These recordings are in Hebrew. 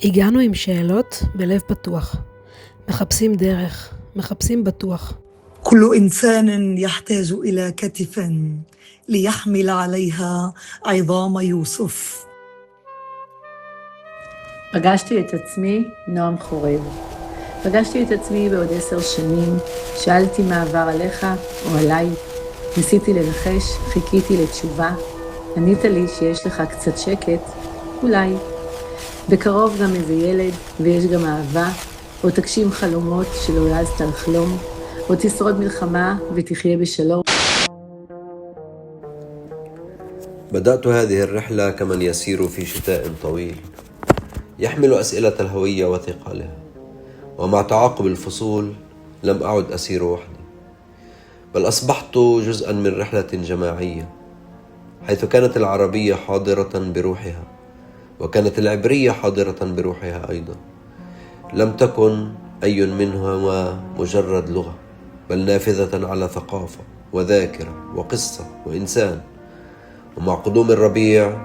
הגענו עם שאלות בלב פתוח. מחפשים דרך, מחפשים בטוח. كل إنسان يحتاج إلى كتف ليحمل عليها عظام يوسف. פגשתי את עצמי, נועם חורב. פגשתי את עצמי בעוד 10 שנים, שאלתי מה עבר עליך או עליי. ניסיתי לנחש, חיכיתי לתשובה. ענית לי שיש לך קצת שקט, אולי. בקרוב גם איזה ילד, ויש גם אהבה, או תגשים חלומות שלא העזת לחלום, או תשרוד מלחמה ותחיה בשלום. بدأت هذه الرحلة كمن يسير في شتاء طويل يحمل أسئلة الهوية وثقلها، ومع تعاقب الفصول لم أعد أسير وحدي، بل أصبحت جزءاً من رحلة جماعية، حيث كانت العربية حاضرة بروحها، وكانت العبرية حاضرة بروحها أيضاً. لم تكن أي منهما مجرد لغة، بل نافذة على ثقافة وذاكرة وقصة وإنسان. ومع قدوم الربيع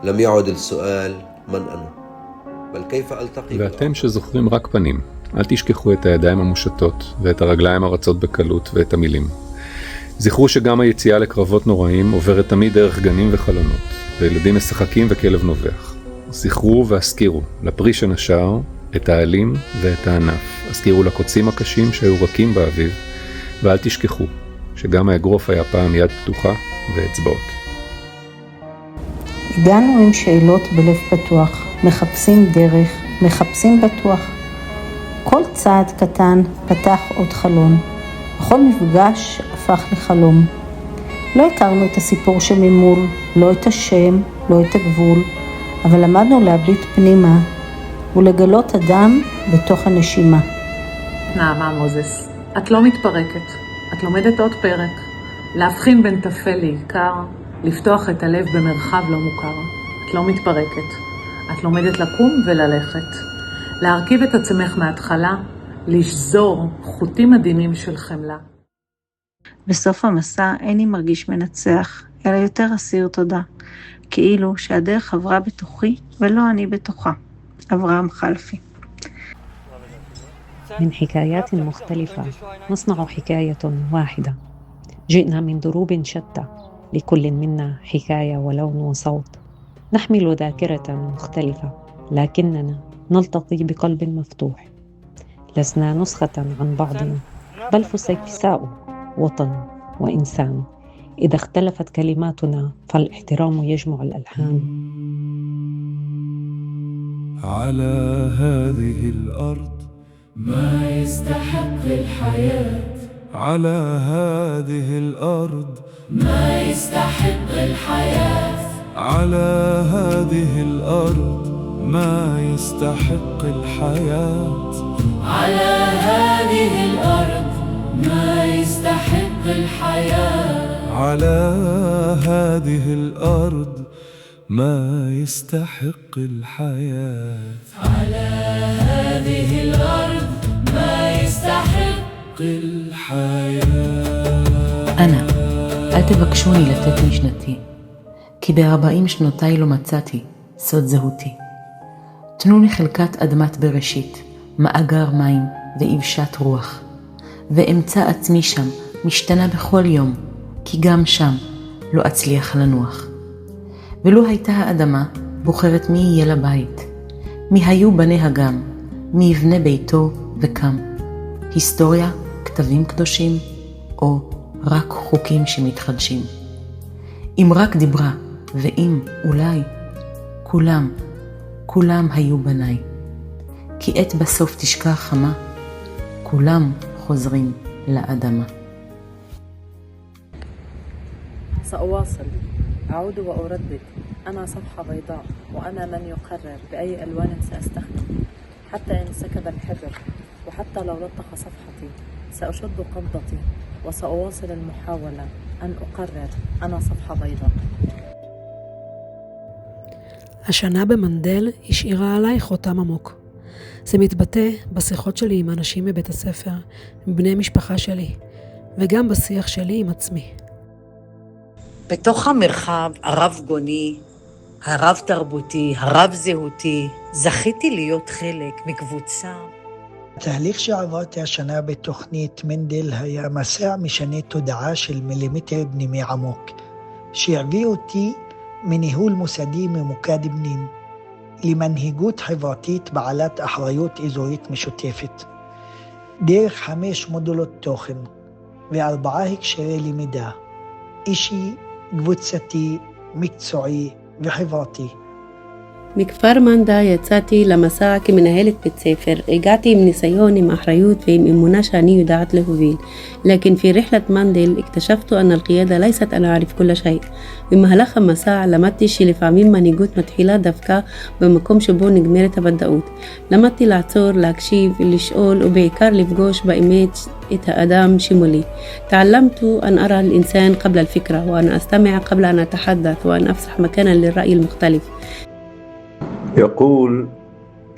لم يعد السؤال من أنا، بل كيف ألتقي. ואתם שזוכרים רק פנים, אל תשכחו את הידיים המושטות ואת הרגליים הרצות בקלות ואת המילים. זכרו שגם היציאה לקרבות נוראים עוברת תמיד דרך גנים וחלונות, וילדים משחקים וכלב נובח. זכרו והזכירו לפרי שנשר, את העלים ואת הענף. הזכירו לקוצים הקשים שהיו רכים באביב, ואל תשכחו שגם האגרוף היה פעם יד פתוחה ואצבעות. הגענו עם שאלות בלב פתוח, מחפשים דרך, מחפשים בטוח. כל צעד קטן פתח עוד חלון, בכל מפגש הפך לחלום. לא הכרנו את הסיפור שממול, לא את השם, לא את הגבול, אבל למדנו להביט פנימה ולגלות אדם בתוך הנשימה. נעמה מוזס, את לא מתפרקת, את לומדת עוד פרק. להבחין בין טפל לעיקר, לפתוח את הלב במרחב לא מוכר. את לא מתפרקת, את לומדת לקום וללכת. להרכיב את עצמך מההתחלה, לשזור חוטים עדינים של חמלה. בסוף המסע איני מרגיש מנצח, אלא יותר אסיר תודה. כאילו שהדרך עברה בתוכי ולא אני בתוכה. אברהם חלפי. من حكايات مختلفة نصنع حكاية واحدة. جئنا من دروب شتى، لكل منا حكاية ولون وصوت. نحمل ذاكرة مختلفة، لكننا نلتقي بقلب مفتوح. لسنا نسخة عن بعضنا، بل فسيفساء وطن وإنسان. إذا اختلفت كلماتنا فالاحترام يجمع الألحان. على هذه الأرض ما يستحق الحياة، على هذه الأرض ما يستحق الحياة، على هذه الأرض ما يستحق الحياة، على هذه الأرض ما يستحق الحياة، على هذه الأرض ما يستحق الحياة، على هذه الأرض ما يستحق الحياة. أنا אל תבקשוני לתת משנתי, כי ב40 שנותיי לא מצאתי סוד זהותי. תנו לי חלקת אדמת בראשית, מאגר מים ואיבשת רוח, ואמצא עצמי שם משתנה בכל יום, כי גם שם לא אצליח לנוח. ולו הייתה האדמה בוחרת מי יהיה לבית, מי היו בניה גם, מי יבנה ביתו וקם. היסטוריה, כתבים קדושים, או רק חוקים שמתחדשים. אם רק דיברה, ואם אולי, כולם היו בניי. כי עת בסוף תשקע חמה, כולם חוזרים לאדמה. سأواصل، أعود وأردد. أنا صفحة بيضاء، وأنا من يقرر بأي ألوان سأستخدم. حتى إن سكب الحبر، وحتى لو لطخ صفحتي، سأشد قبضتي وسأواصل المحاولة أن أقرر. أنا صفحة بيضاء. השנה במנדל השאירה עליי חותם עמוק. זה מתבטא בשיחות שלי עם אנשים מבית הספר, עם בני משפחה שלי, וגם בשיח שלי עם עצמי. בתוך המרחב הרב גוני הרב-תרבותי, הרב-זהותי. זכיתי להיות חלק מקבוצה. התהליך שעברתי השנה בתוכנית מנדל היה מסע משנה תודעה של מילימטר פנימי עמוק, שהביא אותי מניהול מוסדי ממוקד פנים, למנהיגות חברתית בעלת אחריות אזורית משותפת, דרך 5 מודולות תוכן ו4 הקשרי למידה, אישי, קבוצתי, מקצועי וחברתי. מכפר מנדה יצאתי למסע כמנהלת בית ספר. הגעתי עם ניסיון, עם אחריות ועם אמונה שאני יודעת להוביל. لكن في رحلة ماندل اكتشفت أن القيادة ليست أن أعرف كل شيء. במהלך המסע למדתי שלפעמים מנהיגות מתחילה דווקא במקום שבו נגמרת הוודאות. למדתי לעצור, להקשיב, לשאול ובעיקר לפגוש באמת את האדם שמולי. تعلمت أن أرى الإنسان قبل الفكرة وأن أستمع قبل أن أتحدث وأن أفسح مكانا للرأي المختلف. يقول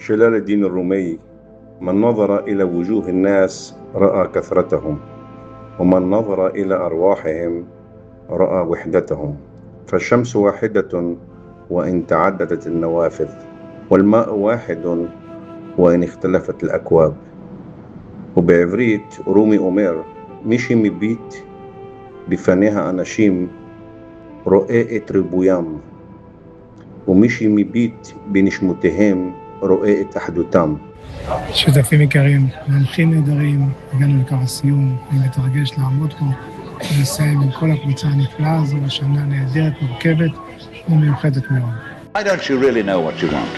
جلال الدين الرومي: من نظر إلى وجوه الناس رأى كثرتهم، ومن نظر إلى أرواحهم رأى وحدتهم، فالشمس واحدة وإن تعددت النوافذ، والماء واحد وإن اختلفت الأكواب. ובעברית רומי אומר: מי שמביט בפניה האנשים רואה את ריבוים, ומי שמביט בנשמותיהם רואה את אחדותם. שותפים יקרים, מנחים נהדרים, הגענו לקו הסיום. אני מתרגש לעמוד פה ולסיים עם כל הקבוצה הנפלאה הזו בשנה נהדרת, מורכבת ומיוחדת מאוד. Why don't you really know what you want?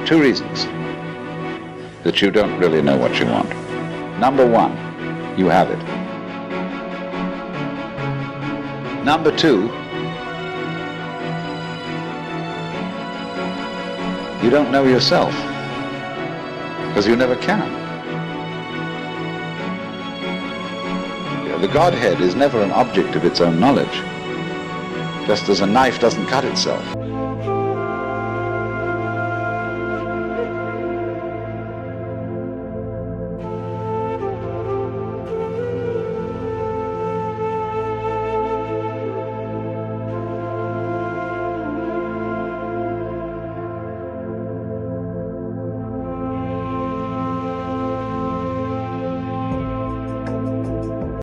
2 reasons that you don't really know what you want. Number 1, you have it. Number 2, you don't know yourself, because you never can. The Godhead is never an object of its own knowledge, just as a knife doesn't cut itself.